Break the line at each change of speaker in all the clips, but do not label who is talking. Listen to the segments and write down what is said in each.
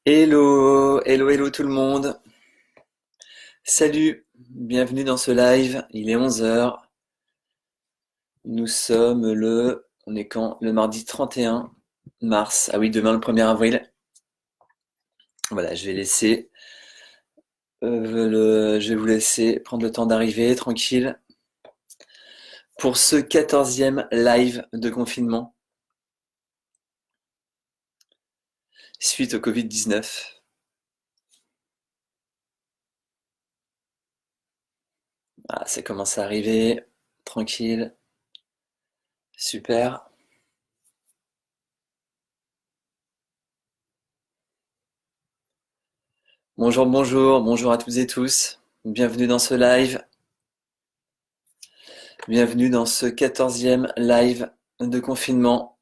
Hello, hello, hello tout le monde. Salut, bienvenue dans ce live. Il est 11 heures. Nous sommes on est quand? Le mardi 31 mars. Ah oui, demain le 1er avril. Voilà, je vais vous laisser prendre le temps d'arriver tranquille pour ce 14e live de confinement suite au Covid-19. Ah, ça commence à arriver, tranquille, super. Bonjour, bonjour, bonjour à toutes et tous. Bienvenue dans ce live. Bienvenue dans ce 14e live de confinement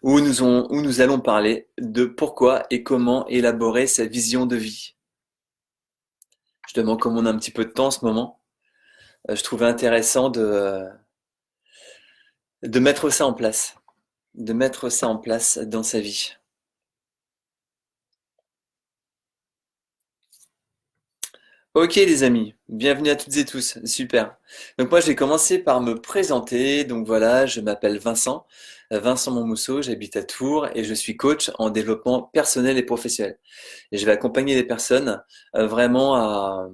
où nous allons parler de pourquoi et comment élaborer sa vision de vie. Justement, comme on a un petit peu de temps en ce moment, je trouvais intéressant de mettre ça en place, de mettre ça en place dans sa vie. Ok les amis, bienvenue à toutes et tous, super. Donc moi je vais commencer par me présenter, donc voilà, je m'appelle Vincent, Vincent Monmousseau, j'habite à Tours et je suis coach en développement personnel et professionnel. Et je vais accompagner les personnes vraiment à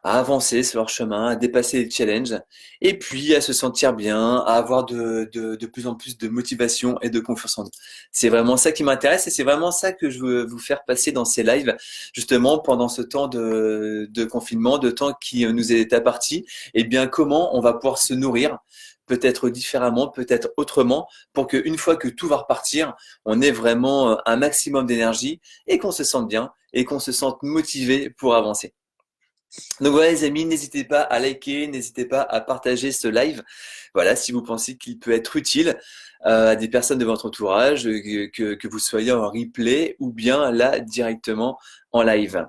avancer sur leur chemin, à dépasser les challenges, et puis à se sentir bien, à avoir de plus en plus de motivation et de confiance en eux. C'est vraiment ça qui m'intéresse et c'est vraiment ça que je veux vous faire passer dans ces lives, justement pendant ce temps de confinement, de temps qui nous est imparti, et bien comment on va pouvoir se nourrir, peut-être différemment, peut-être autrement, pour qu'une fois que tout va repartir, on ait vraiment un maximum d'énergie et qu'on se sente bien et qu'on se sente motivé pour avancer. Donc voilà les amis, n'hésitez pas à liker, n'hésitez pas à partager ce live. Voilà, si vous pensez qu'il peut être utile à des personnes de votre entourage, que vous soyez en replay ou bien là directement en live.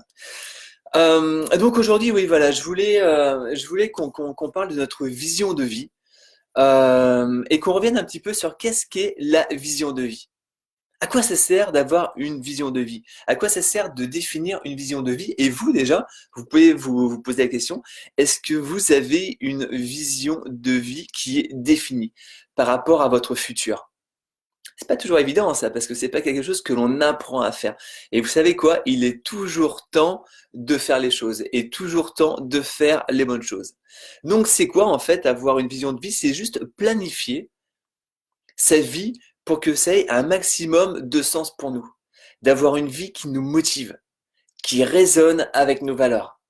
Donc aujourd'hui, oui, voilà, je voulais qu'on parle de notre vision de vie et qu'on revienne un petit peu sur qu'est-ce qu'est la vision de vie. À quoi ça sert d'avoir une vision de vie? À quoi ça sert de définir une vision de vie? Et vous déjà, vous pouvez vous poser la question, est-ce que vous avez une vision de vie qui est définie par rapport à votre futur? C'est pas toujours évident ça, parce que c'est pas quelque chose que l'on apprend à faire. Et vous savez quoi? Il est toujours temps de faire les choses et toujours temps de faire les bonnes choses. Donc c'est quoi en fait avoir une vision de vie? C'est juste planifier sa vie pour que ça ait un maximum de sens pour nous. D'avoir une vie qui nous motive, qui résonne avec nos valeurs.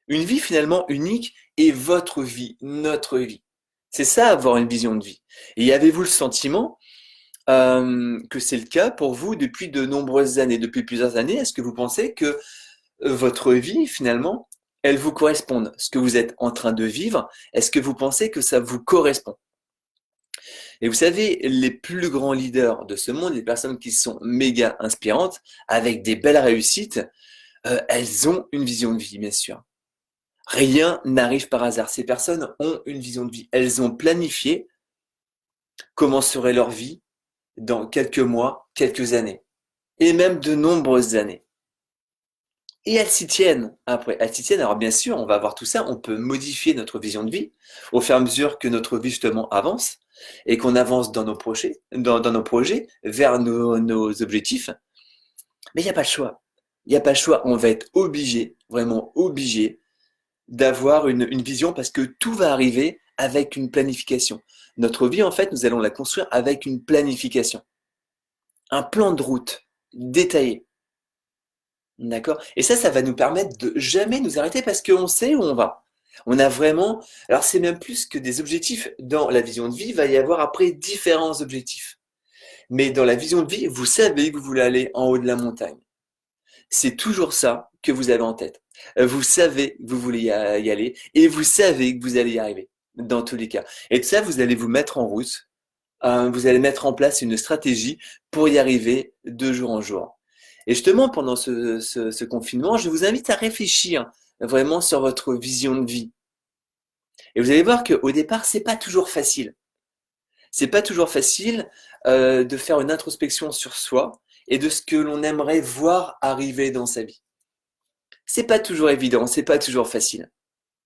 Une vie finalement unique est votre vie, notre vie. C'est ça avoir une vision de vie. Et avez-vous le sentiment que c'est le cas pour vous depuis de nombreuses années, depuis plusieurs années? Est-ce que vous pensez que votre vie finalement, elle vous corresponde? Ce que vous êtes en train de vivre, est-ce que vous pensez que ça vous correspond? Et vous savez, les plus grands leaders de ce monde, les personnes qui sont méga inspirantes, avec des belles réussites, elles ont une vision de vie, bien sûr. Rien n'arrive par hasard. Ces personnes ont une vision de vie. Elles ont planifié comment serait leur vie dans quelques mois, quelques années, et même de nombreuses années. Et elles s'y tiennent après. Elles s'y tiennent. Alors bien sûr, on va voir tout ça. On peut modifier notre vision de vie au fur et à mesure que notre vie justement avance et qu'on avance dans nos projets vers nos objectifs. Mais il n'y a pas le choix. Il n'y a pas le choix. On va être obligé, vraiment obligé, d'avoir une vision parce que tout va arriver avec une planification. Notre vie, en fait, nous allons la construire avec une planification. Un plan de route détaillé. D'accord? Et ça va nous permettre de jamais nous arrêter parce qu'on sait où on va. On a vraiment, alors c'est même plus que des objectifs. Dans la vision de vie, il va y avoir après différents objectifs. Mais dans la vision de vie, vous savez que vous voulez aller en haut de la montagne. C'est toujours ça que vous avez en tête. Vous savez que vous voulez y aller et vous savez que vous allez y arriver dans tous les cas. Et de ça, vous allez vous mettre en route. Vous allez mettre en place une stratégie pour y arriver de jour en jour. Et justement, pendant ce confinement, je vous invite à réfléchir vraiment sur votre vision de vie. Et vous allez voir qu'au départ, c'est pas toujours facile. C'est pas toujours facile de faire une introspection sur soi et de ce que l'on aimerait voir arriver dans sa vie. C'est pas toujours évident, c'est pas toujours facile.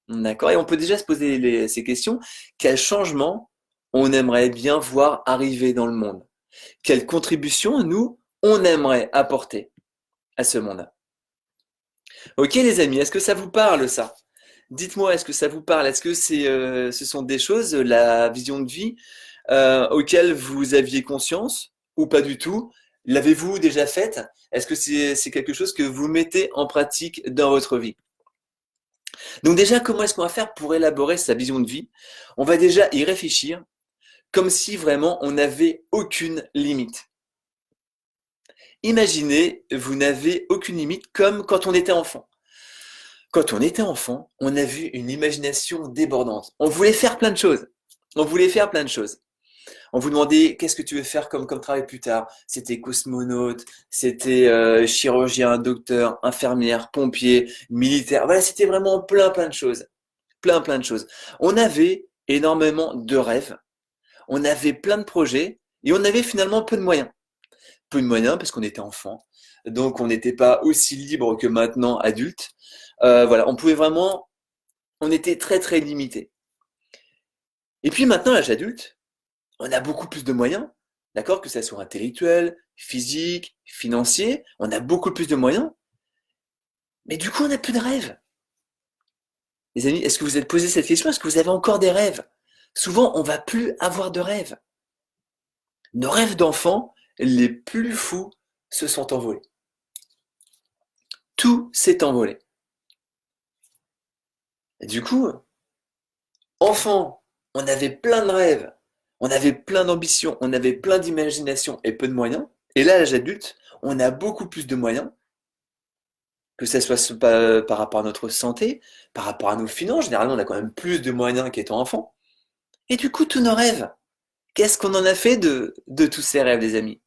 D'accord? Et on peut déjà se poser ces questions. Quel changement on aimerait bien voir arriver dans le monde? Quelle contribution, nous, on aimerait apporter à ce monde? Ok les amis, est-ce que ça vous parle ça? Dites-moi, est-ce que ça vous parle? Est-ce que ce sont des choses, la vision de vie, auxquelles vous aviez conscience ou pas du tout? L'avez-vous déjà faite? Est-ce que c'est quelque chose que vous mettez en pratique dans votre vie? Donc déjà, comment est-ce qu'on va faire pour élaborer sa vision de vie? On va déjà y réfléchir comme si vraiment on n'avait aucune limite. Imaginez, vous n'avez aucune limite comme quand on était enfant. Quand on était enfant, on a vu une imagination débordante. On voulait faire plein de choses. On voulait faire plein de choses. On vous demandait qu'est-ce que tu veux faire comme travail plus tard. C'était cosmonaute, c'était chirurgien, docteur, infirmière, pompier, militaire. Voilà, c'était vraiment plein de choses. Plein de choses. On avait énormément de rêves. On avait plein de projets et on avait finalement peu de moyens. Peu de moyens parce qu'on était enfant. Donc on n'était pas aussi libre que maintenant adulte. Voilà, on était très limité. Et puis maintenant, à l'âge adulte, on a beaucoup plus de moyens, d'accord, que ça soit intellectuel, physique, financier, on a beaucoup plus de moyens. Mais du coup, on n'a plus de rêves. Les amis, est-ce que vous vous êtes posé cette question? Est-ce que vous avez encore des rêves? Souvent, on va plus avoir de rêves. Nos rêves d'enfants, les plus fous, se sont envolés. Tout s'est envolé. Et du coup, enfant, on avait plein de rêves, on avait plein d'ambitions, on avait plein d'imagination et peu de moyens. Et là, à l'âge adulte, on a beaucoup plus de moyens, que ce soit par rapport à notre santé, par rapport à nos finances. Généralement, on a quand même plus de moyens qu'étant enfant. Et du coup, tous nos rêves, qu'est-ce qu'on en a fait de tous ces rêves, les amis?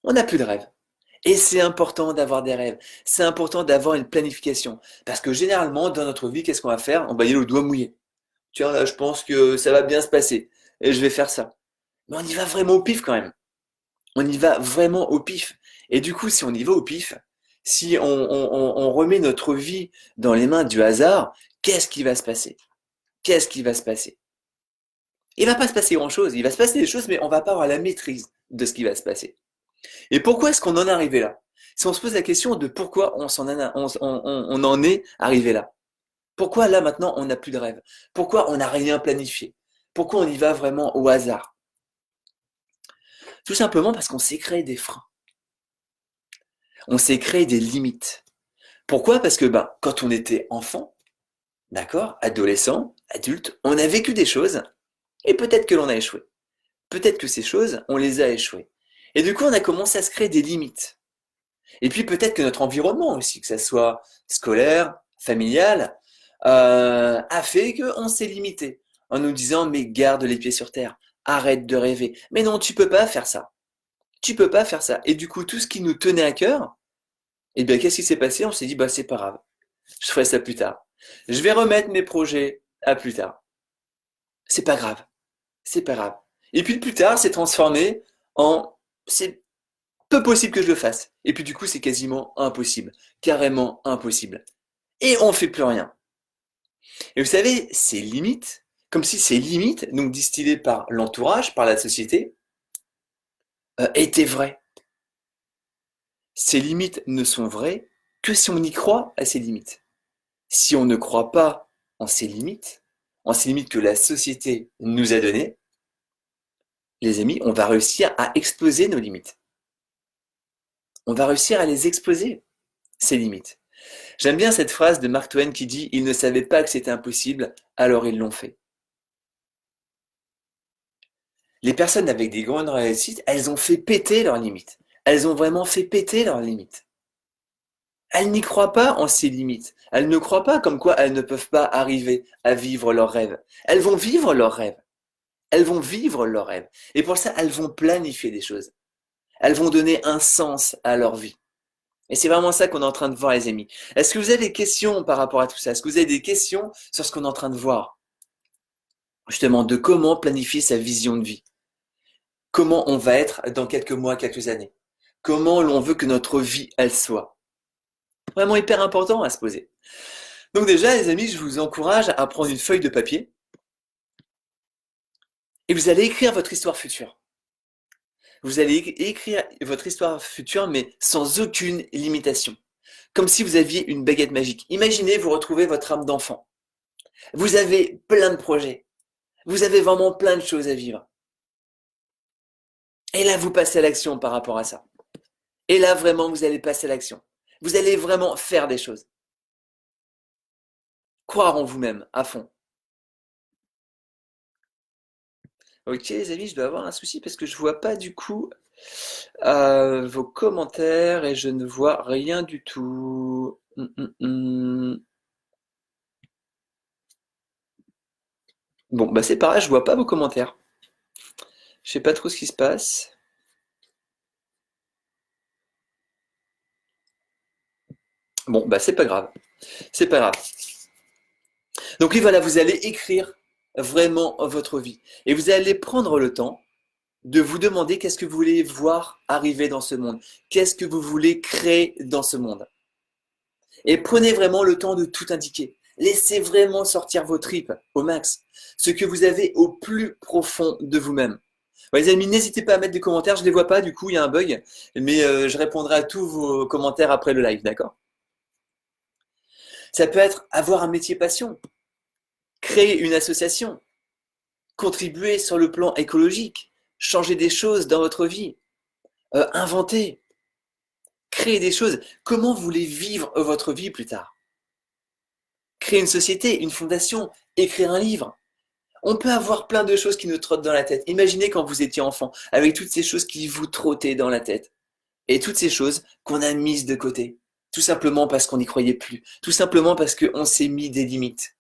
On n'a plus de rêves. Et c'est important d'avoir des rêves. C'est important d'avoir une planification. Parce que généralement, dans notre vie, qu'est-ce qu'on va faire? On va y aller au doigt mouillé. Tiens, là, je pense que ça va bien se passer. Et je vais faire ça. Mais on y va vraiment au pif quand même. On y va vraiment au pif. Et du coup, si on y va au pif, si on remet notre vie dans les mains du hasard, qu'est-ce qui va se passer? Qu'est-ce qui va se passer? Il va pas se passer grand-chose. Il va se passer des choses, mais on va pas avoir la maîtrise de ce qui va se passer. Et pourquoi est-ce qu'on en est arrivé là? Si on se pose la question de pourquoi on en est arrivé là. Pourquoi là maintenant on n'a plus de rêve? Pourquoi on n'a rien planifié? Pourquoi on y va vraiment au hasard? Tout simplement parce qu'on s'est créé des freins. On s'est créé des limites. Pourquoi? Parce que quand on était enfant, d'accord, adolescent, adulte, on a vécu des choses et peut-être que l'on a échoué. Peut-être que ces choses, on les a échouées. Et du coup, on a commencé à se créer des limites. Et puis peut-être que notre environnement aussi, que ça soit scolaire, familial, a fait qu'on s'est limité en nous disant mais garde les pieds sur terre, arrête de rêver. Mais non, tu peux pas faire ça. Tu peux pas faire ça. Et du coup, tout ce qui nous tenait à cœur, eh bien, qu'est-ce qui s'est passé? On s'est dit c'est pas grave, je ferai ça plus tard. Je vais remettre mes projets à plus tard. C'est pas grave, c'est pas grave. Et puis le plus tard s'est transformé en c'est peu possible que je le fasse. Et puis du coup, c'est quasiment impossible, carrément impossible. Et on fait plus rien. Et vous savez, ces limites, comme si ces limites, donc distillées par l'entourage, par la société, étaient vraies. Ces limites ne sont vraies que si on y croit à ces limites. Si on ne croit pas en ces limites que la société nous a données, les amis, on va réussir à exploser nos limites. On va réussir à les exploser, ces limites. J'aime bien cette phrase de Mark Twain qui dit « Ils ne savaient pas que c'était impossible, alors ils l'ont fait ». Les personnes avec des grandes réussites, elles ont fait péter leurs limites. Elles ont vraiment fait péter leurs limites. Elles n'y croient pas en ces limites. Elles ne croient pas comme quoi elles ne peuvent pas arriver à vivre leurs rêves. Elles vont vivre leurs rêves. Elles vont vivre leurs rêves. Et pour ça, elles vont planifier des choses. Elles vont donner un sens à leur vie. Et c'est vraiment ça qu'on est en train de voir, les amis. Est-ce que vous avez des questions par rapport à tout ça? Est-ce que vous avez des questions sur ce qu'on est en train de voir? Justement, de comment planifier sa vision de vie. comment on va être dans quelques mois, quelques années. Comment l'on veut que notre vie, elle soit. Vraiment hyper important à se poser. Donc déjà, les amis, je vous encourage à prendre une feuille de papier et vous allez écrire votre histoire future. Vous allez écrire votre histoire future, mais sans aucune limitation. Comme si vous aviez une baguette magique. Imaginez, vous retrouvez votre âme d'enfant. Vous avez plein de projets. Vous avez vraiment plein de choses à vivre. Et là, vous passez à l'action par rapport à ça. Et là, vraiment, vous allez passer à l'action. Vous allez vraiment faire des choses. Croire en vous-même, à fond. Ok, les amis, je dois avoir un souci parce que je vois pas du coup vos commentaires et je ne vois rien du tout. Bon, bah c'est pareil, je vois pas vos commentaires. Je sais pas trop ce qui se passe. Bon, bah c'est pas grave. C'est pas grave. Donc oui, voilà, vous allez écrire vraiment votre vie. Et vous allez prendre le temps de vous demander qu'est-ce que vous voulez voir arriver dans ce monde. Qu'est-ce que vous voulez créer dans ce monde. Et prenez vraiment le temps de tout indiquer. Laissez vraiment sortir vos tripes au max. Ce que vous avez au plus profond de vous-même. Ouais, les amis, n'hésitez pas à mettre des commentaires. Je ne les vois pas, du coup, il y a un bug. Mais je répondrai à tous vos commentaires après le live, d'accord? Ça peut être avoir un métier passion, créer une association, contribuer sur le plan écologique, changer des choses dans votre vie, inventer, créer des choses. Comment vous voulez vivre votre vie plus tard? Créer une société, une fondation, écrire un livre. On peut avoir plein de choses qui nous trottent dans la tête. Imaginez quand vous étiez enfant, avec toutes ces choses qui vous trottaient dans la tête. Et toutes ces choses qu'on a mises de côté. Tout simplement parce qu'on n'y croyait plus. Tout simplement parce qu'on s'est mis des limites.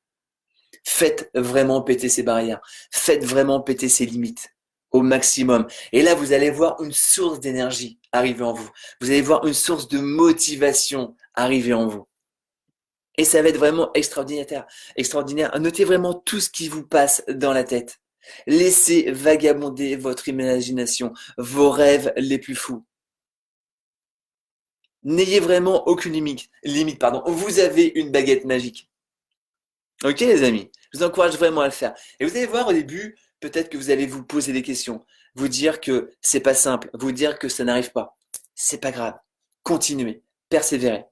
Faites vraiment péter ces barrières. Faites vraiment péter ces limites au maximum. Et là, vous allez voir une source d'énergie arriver en vous. Vous allez voir une source de motivation arriver en vous. Et ça va être vraiment extraordinaire. Extraordinaire. Notez vraiment tout ce qui vous passe dans la tête. Laissez vagabonder votre imagination, vos rêves les plus fous. N'ayez vraiment aucune limite, pardon. Vous avez une baguette magique. Ok les amis, je vous encourage vraiment à le faire. Et vous allez voir au début, peut-être que vous allez vous poser des questions, vous dire que c'est pas simple, vous dire que ça n'arrive pas. C'est pas grave. Continuez, persévérez.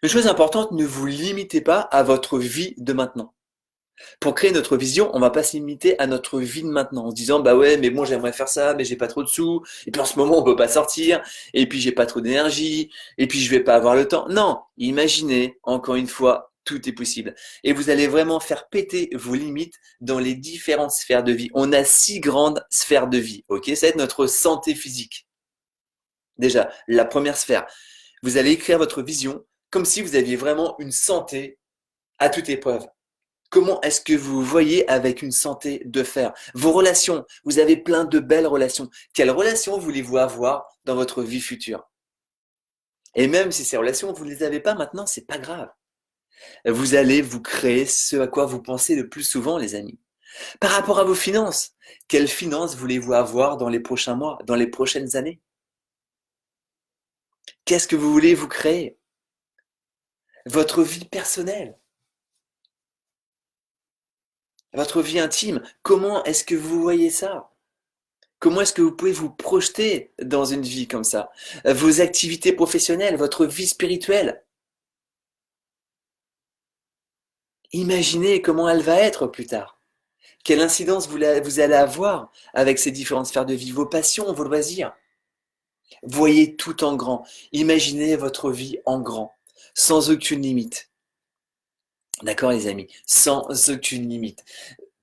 Une chose importante, ne vous limitez pas à votre vie de maintenant. Pour créer notre vision, on va pas se limiter à notre vie de maintenant en se disant bah ouais mais bon j'aimerais faire ça mais j'ai pas trop de sous et puis en ce moment on peut pas sortir et puis j'ai pas trop d'énergie et puis je vais pas avoir le temps. Non, imaginez encore une fois tout est possible et vous allez vraiment faire péter vos limites dans les différentes sphères de vie. On a 6 grandes sphères de vie, ok? Ça va être notre santé physique. Déjà, la première sphère, vous allez écrire votre vision comme si vous aviez vraiment une santé à toute épreuve. Comment est-ce que vous voyez avec une santé de fer? Vos relations, vous avez plein de belles relations. Quelles relations voulez-vous avoir dans votre vie future? Et même si ces relations, vous ne les avez pas maintenant, c'est pas grave. Vous allez vous créer ce à quoi vous pensez le plus souvent, les amis. Par rapport à vos finances, quelles finances voulez-vous avoir dans les prochains mois, dans les prochaines années? Qu'est-ce que vous voulez vous créer? Votre vie personnelle, votre vie intime, comment est-ce que vous voyez ça? Comment est-ce que vous pouvez vous projeter dans une vie comme ça? Vos activités professionnelles, votre vie spirituelle. Imaginez comment elle va être plus tard. Quelle incidence vous allez avoir avec ces différentes sphères de vie, vos passions, vos loisirs. Voyez tout en grand. Imaginez votre vie en grand, sans aucune limite. D'accord les amis? Sans aucune limite.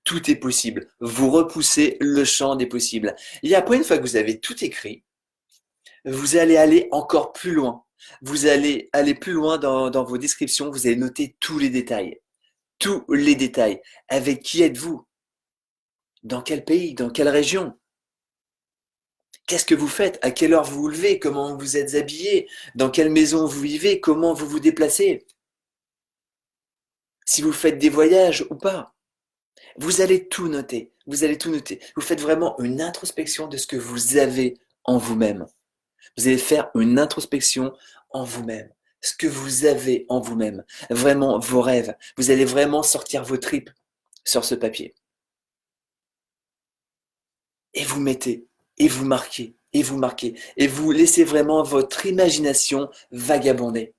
Tout est possible. Vous repoussez le champ des possibles. Et après, une fois que vous avez tout écrit, vous allez aller encore plus loin. Vous allez aller plus loin dans vos descriptions. Vous allez noter tous les détails. Tous les détails. Avec qui êtes-vous? Dans quel pays? Dans quelle région? Qu'est-ce que vous faites? À quelle heure vous vous levez? Comment vous êtes habillé? Dans quelle maison vous vivez? Comment vous vous déplacez? Si vous faites des voyages ou pas? Vous allez tout noter. Vous allez tout noter. Vous faites vraiment une introspection de ce que vous avez en vous-même. Vous allez faire une introspection en vous-même. Ce que vous avez en vous-même. Vraiment vos rêves. Vous allez vraiment sortir vos tripes sur ce papier. Et vous mettez, et vous marquez, et vous marquez. Et vous laissez vraiment votre imagination vagabonder.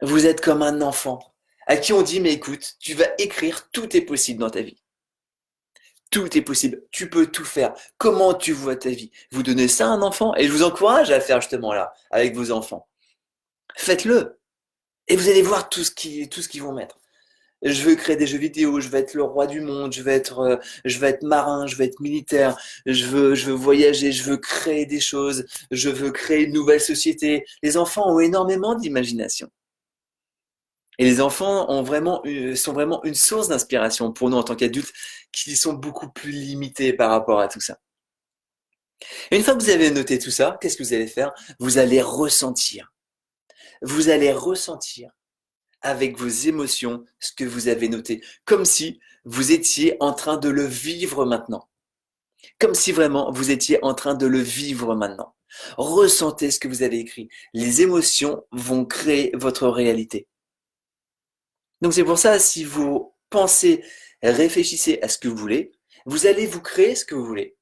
Vous êtes comme un enfant à qui on dit, mais écoute, tu vas écrire, tout est possible dans ta vie. Tout est possible, tu peux tout faire. Comment tu vois ta vie? Vous donnez ça à un enfant et je vous encourage à le faire justement là, avec vos enfants. Faites-le et vous allez voir tout ce qu'ils vont mettre. Je veux créer des jeux vidéo, je veux être le roi du monde, je veux être marin, je veux être militaire, je veux voyager, je veux créer des choses, je veux créer une nouvelle société. Les enfants ont énormément d'imagination. Et les enfants sont vraiment une source d'inspiration pour nous en tant qu'adultes qui sont beaucoup plus limités par rapport à tout ça. Et une fois que vous avez noté tout ça, qu'est-ce que vous allez faire? Vous allez ressentir. Vous allez ressentir avec vos émotions ce que vous avez noté, comme si vous étiez en train de le vivre maintenant. Comme si vraiment vous étiez en train de le vivre maintenant. Ressentez ce que vous avez écrit. Les émotions vont créer votre réalité. Donc c'est pour ça, si vous pensez, réfléchissez à ce que vous voulez, vous allez vous créer ce que vous voulez.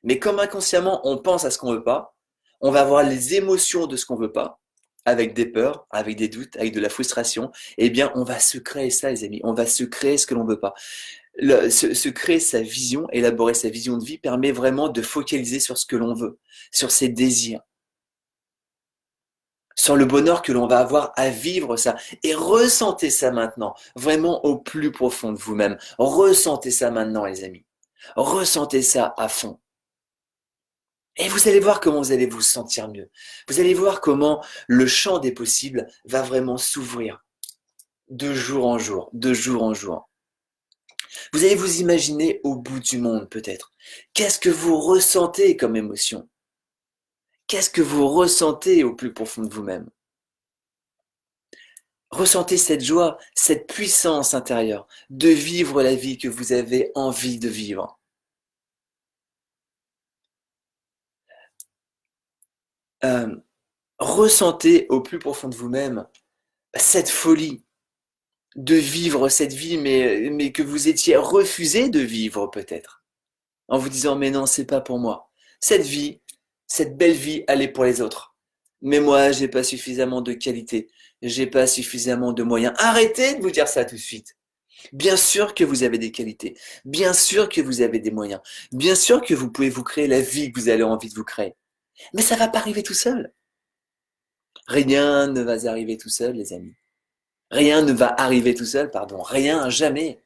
Mais comme inconsciemment on pense à ce qu'on veut pas, on va avoir les émotions de ce qu'on veut pas, avec des peurs, avec des doutes, avec de la frustration, eh bien on va se créer ça les amis, on va se créer ce que l'on veut pas. Se créer sa vision, élaborer sa vision de vie permet vraiment de focaliser sur ce que l'on veut, sur ses désirs, sur le bonheur que l'on va avoir à vivre ça. Et ressentez ça maintenant, vraiment au plus profond de vous-même. Ressentez ça maintenant les amis. Ressentez ça à fond. Et vous allez voir comment vous allez vous sentir mieux. Vous allez voir comment le champ des possibles va vraiment s'ouvrir de jour en jour, de jour en jour. Vous allez vous imaginer au bout du monde peut-être. Qu'est-ce que vous ressentez comme émotion? Qu'est-ce que vous ressentez au plus profond de vous-même? Ressentez cette joie, cette puissance intérieure de vivre la vie que vous avez envie de vivre. Euh, Ressentez au plus profond de vous-même cette folie de vivre cette vie, mais que vous étiez refusé de vivre peut-être, en vous disant mais non, c'est pas pour moi. Cette vie, cette belle vie, elle est pour les autres. Mais moi, j'ai pas suffisamment de qualité, j'ai pas suffisamment de moyens. Arrêtez de vous dire ça tout de suite. Bien sûr que vous avez des qualités, bien sûr que vous avez des moyens, bien sûr que vous pouvez vous créer la vie que vous avez envie de vous créer. Mais ça va pas arriver tout seul. Rien ne va arriver tout seul, les amis. Rien ne va arriver tout seul, pardon. Rien, jamais.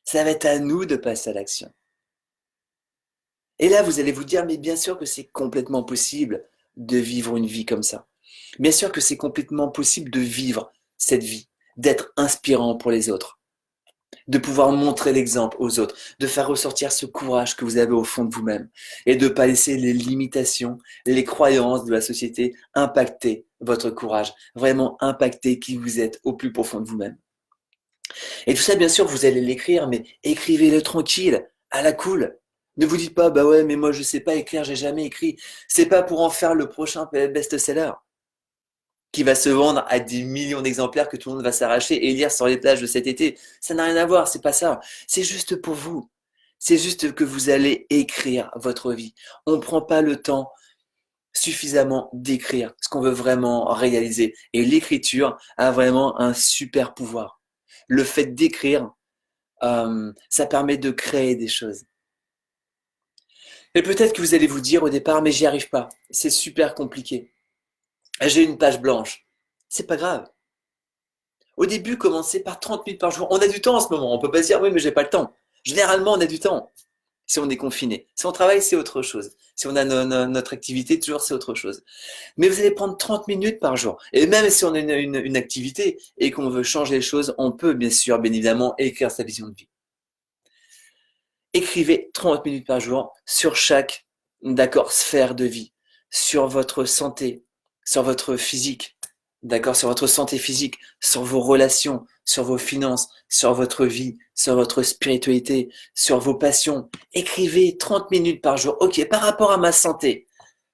Ça va être à nous de passer à l'action. Et là, vous allez vous dire, mais bien sûr que c'est complètement possible de vivre une vie comme ça. Bien sûr que c'est complètement possible de vivre cette vie, d'être inspirant pour les autres, de pouvoir montrer l'exemple aux autres, de faire ressortir ce courage que vous avez au fond de vous-même et de ne pas laisser les limitations, les croyances de la société impacter votre courage, vraiment impacter qui vous êtes au plus profond de vous-même. Et tout ça, bien sûr, vous allez l'écrire, mais écrivez-le tranquille, à la cool. Ne vous dites pas, bah ouais, mais moi je sais pas écrire, j'ai jamais écrit. C'est pas pour en faire le prochain best-seller qui va se vendre à des millions d'exemplaires que tout le monde va s'arracher et lire sur les plages de cet été. Ça n'a rien à voir, c'est pas ça. C'est juste pour vous. C'est juste que vous allez écrire votre vie. On ne prend pas le temps suffisamment d'écrire ce qu'on veut vraiment réaliser. Et l'écriture a vraiment un super pouvoir. Le fait d'écrire, ça permet de créer des choses. Et peut-être que vous allez vous dire au départ, mais j'y arrive pas. C'est super compliqué. J'ai une page blanche. C'est pas grave. Au début, commencez par 30 minutes par jour. On a du temps en ce moment. On peut pas se dire, oui, mais j'ai pas le temps. Généralement, on a du temps. Si on est confiné. Si on travaille, c'est autre chose. Si on a notre activité, toujours, c'est autre chose. Mais vous allez prendre 30 minutes par jour. Et même si on a une activité et qu'on veut changer les choses, on peut bien sûr, bien évidemment, écrire sa vision de vie. Écrivez 30 minutes par jour sur chaque, d'accord, sphère de vie, sur votre santé, sur votre physique, d'accord, sur votre santé physique, sur vos relations, sur vos finances, sur votre vie, sur votre spiritualité, sur vos passions. Écrivez 30 minutes par jour. Ok, par rapport à ma santé,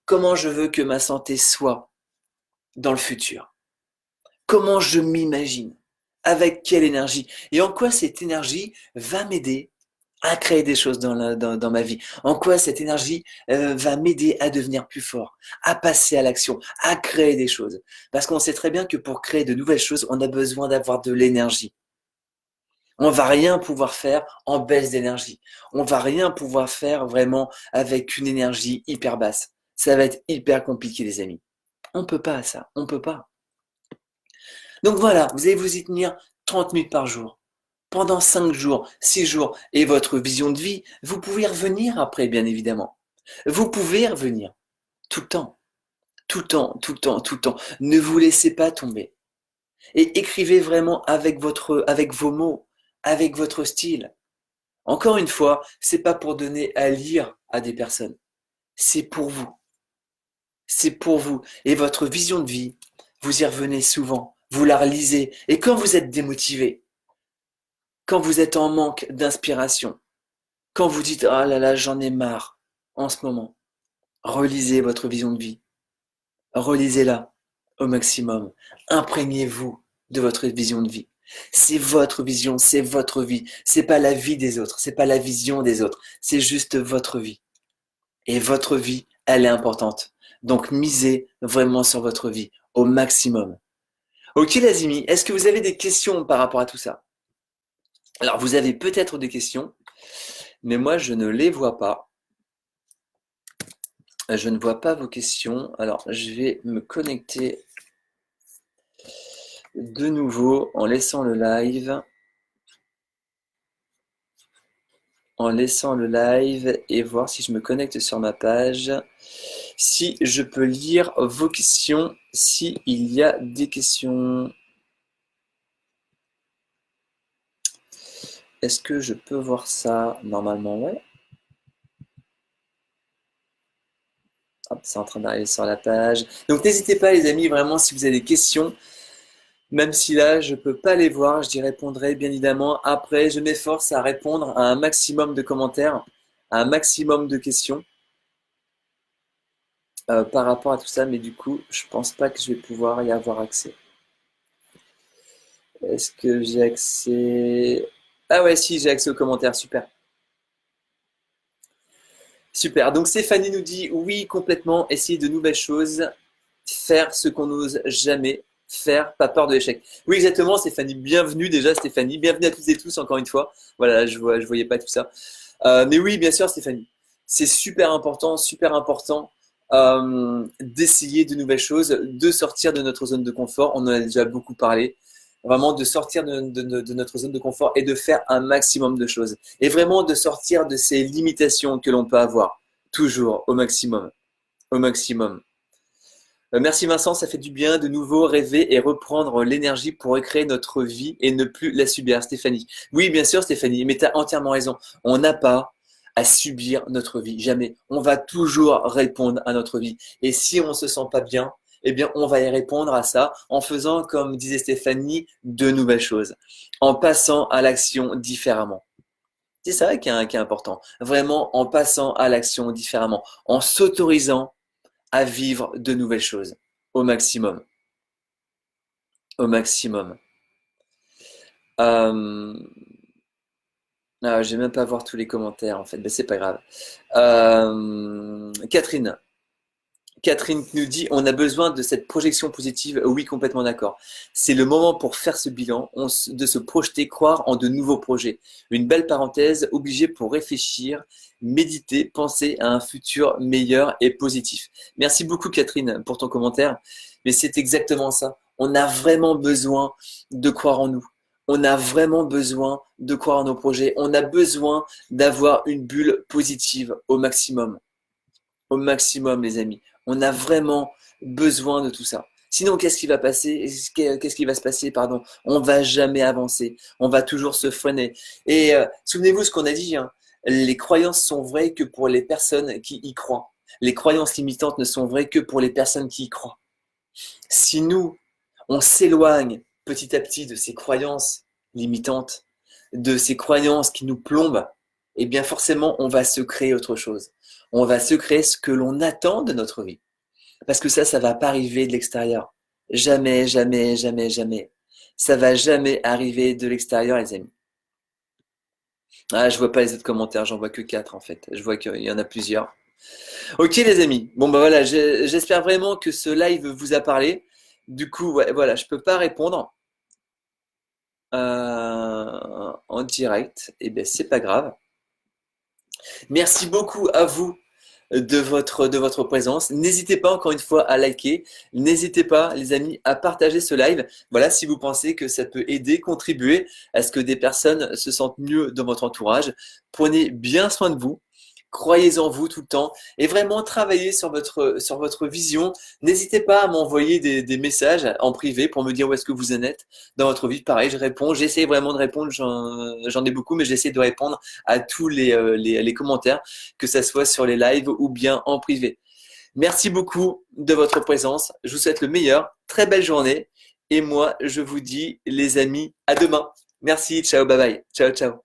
comment je veux que ma santé soit dans le futur? Comment je m'imagine? Avec quelle énergie? Et en quoi cette énergie va m'aider à créer des choses dans ma vie? En quoi cette énergie va m'aider à devenir plus fort, à passer à l'action, à créer des choses? Parce qu'on sait très bien que pour créer de nouvelles choses, on a besoin d'avoir de l'énergie. On va rien pouvoir faire en baisse d'énergie. On va rien pouvoir faire vraiment avec une énergie hyper basse. Ça va être hyper compliqué, les amis. On peut pas ça, on peut pas. Donc voilà, vous allez vous y tenir 30 minutes par jour, pendant 5 jours, 6 jours, et votre vision de vie, vous pouvez y revenir après, bien évidemment. Vous pouvez y revenir tout le temps, tout le temps, tout le temps, tout le temps. Ne vous laissez pas tomber. Et écrivez vraiment avec vos mots, avec votre style. Encore une fois, c'est pas pour donner à lire à des personnes. C'est pour vous. C'est pour vous. Et votre vision de vie, vous y revenez souvent. Vous la relisez. Et quand vous êtes démotivé, quand vous êtes en manque d'inspiration, quand vous dites ah là là, j'en ai marre en ce moment, relisez votre vision de vie. Relisez-la au maximum. Imprégnez-vous de votre vision de vie. C'est votre vision, c'est votre vie. C'est pas la vie des autres, c'est pas la vision des autres. C'est juste votre vie. Et votre vie, elle est importante. Donc misez vraiment sur votre vie au maximum. Ok les amis, est-ce que vous avez des questions par rapport à tout ça? Alors vous avez peut-être des questions, mais moi je ne les vois pas. Je ne vois pas vos questions. Alors je vais me connecter de nouveau en laissant le live. En laissant le live et voir si je me connecte sur ma page. Si je peux lire vos questions, s'il y a des questions. Est-ce que je peux voir ça? Normalement, ouais. Hop, c'est en train d'arriver sur la page. Donc n'hésitez pas les amis, vraiment, si vous avez des questions, même si là, je ne peux pas les voir, j'y répondrai bien évidemment. Après, je m'efforce à répondre à un maximum de commentaires, à un maximum de questions par rapport à tout ça, mais du coup, je pense pas que je vais pouvoir y avoir accès. Est-ce que j'ai accès? Ah ouais, si, j'ai accès aux commentaires, super. Super. Donc Stéphanie nous dit oui, complètement, essayer de nouvelles choses, faire ce qu'on n'ose jamais faire, pas peur de l'échec. Oui, exactement, Stéphanie. Bienvenue déjà, Stéphanie. Bienvenue à toutes et tous, encore une fois. Voilà, je voyais pas tout ça. Mais oui, bien sûr, Stéphanie. C'est super important d'essayer de nouvelles choses, de sortir de notre zone de confort. On en a déjà beaucoup parlé. Vraiment de sortir de notre zone de confort et de faire un maximum de choses. Et vraiment de sortir de ces limitations que l'on peut avoir. Toujours, au maximum. Au maximum. Merci Vincent, ça fait du bien de nouveau rêver et reprendre l'énergie pour recréer notre vie et ne plus la subir. Stéphanie. Oui, bien sûr Stéphanie, mais tu as entièrement raison. On n'a pas à subir notre vie, jamais. On va toujours répondre à notre vie. Et si on ne se sent pas bien, eh bien on va y répondre à ça en faisant, comme disait Stéphanie, de nouvelles choses, en passant à l'action différemment. C'est ça qui est important. Vraiment en passant à l'action différemment, en s'autorisant à vivre de nouvelles choses au maximum. Au maximum. Euh, je vais même pas voir tous les commentaires en fait, mais c'est pas grave. Catherine. Catherine nous dit on a besoin de cette projection positive. Oui, complètement d'accord. C'est le moment pour faire ce bilan, de se projeter, croire en de nouveaux projets. Une belle parenthèse, obligé pour réfléchir, méditer, penser à un futur meilleur et positif. Merci beaucoup Catherine pour ton commentaire. Mais c'est exactement ça. On a vraiment besoin de croire en nous. On a vraiment besoin de croire en nos projets. On a besoin d'avoir une bulle positive au maximum. Au maximum, les amis. On a vraiment besoin de tout ça. Sinon, qu'est-ce qui va passer? Qu'est-ce qui va se passer? Pardon. On va jamais avancer. On va toujours se freiner. Et souvenez-vous ce qu'on a dit, hein. Les croyances sont vraies que pour les personnes qui y croient. Les croyances limitantes ne sont vraies que pour les personnes qui y croient. Si nous, on s'éloigne petit à petit de ces croyances limitantes, de ces croyances qui nous plombent, eh bien forcément, on va se créer autre chose. On va se créer ce que l'on attend de notre vie. Parce que ça va pas arriver de l'extérieur. Jamais, jamais, jamais, jamais. Ça va jamais arriver de l'extérieur, les amis. Ah, je vois pas les autres commentaires, j'en vois que 4 en fait. Je vois qu'il y en a plusieurs. Ok les amis, bon bah voilà, j'espère vraiment que ce live vous a parlé. Du coup, ouais, voilà, je peux pas répondre en direct, et ben c'est pas grave. Merci beaucoup à vous de votre présence. N'hésitez pas encore une fois à liker. N'hésitez pas, les amis, à partager ce live. Voilà, si vous pensez que ça peut aider, contribuer à ce que des personnes se sentent mieux dans votre entourage. Prenez bien soin de vous. Croyez en vous tout le temps et vraiment travaillez sur votre vision. N'hésitez pas à m'envoyer des messages en privé pour me dire où est-ce que vous en êtes dans votre vie. Pareil, je réponds. J'essaie vraiment de répondre. J'en ai beaucoup, mais j'essaie de répondre à tous les commentaires, que ça soit sur les lives ou bien en privé. Merci beaucoup de votre présence. Je vous souhaite le meilleur. Très belle journée. Et moi, je vous dis, les amis, à demain. Merci. Ciao. Bye bye. Ciao, ciao.